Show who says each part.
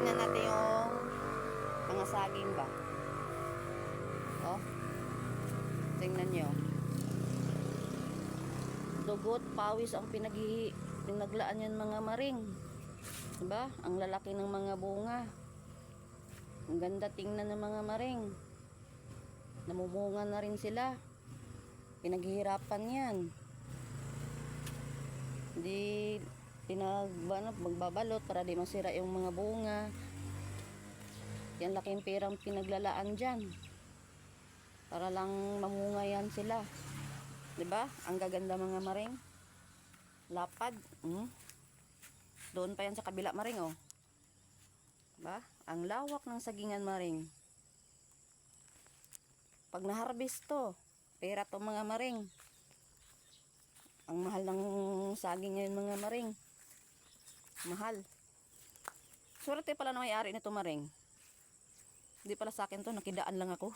Speaker 1: tingnan natin yung mga saging ba. Oh. Tingnan nyo. Dugot, pawis ang pinaglaan yan mga maring. Diba? Ang lalaki ng mga bunga. Ang ganda tingnan ng mga maring. Namumunga na rin sila. Pinaghihirapan yan. Hindi magbabalot para di masira yung mga bunga. Yan laking perang pinaglalaan dyan. Para lang mamunga yan sila. Diba? Ang gaganda mga maring. Lapad. Doon pa yan sa kabila maring oh. Diba? Ang lawak ng sagingan maring. Pag na-harvest to, pera to mga maring. Ang mahal ng saging ngayon mga maring. Mahal. Swerte pala na may-ari nito maring. Hindi pala sa akin to, nakidaan lang ako.